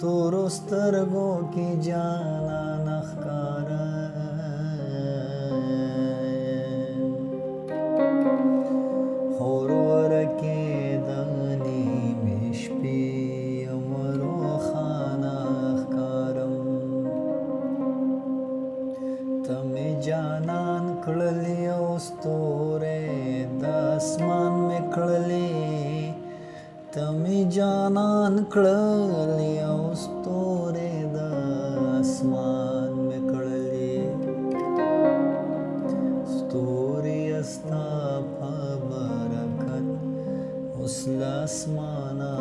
تورو سترګو کې جانان ښکاره خور ورکې د نیمې شپې یم روښانه ښکارم ته مې جانان کړلې او ستورې د اسمان مې کړلې ته مې جانان کړلې او ستورې د اسمان مې کړلې ستوري ستا په برکت اوس له اسمانه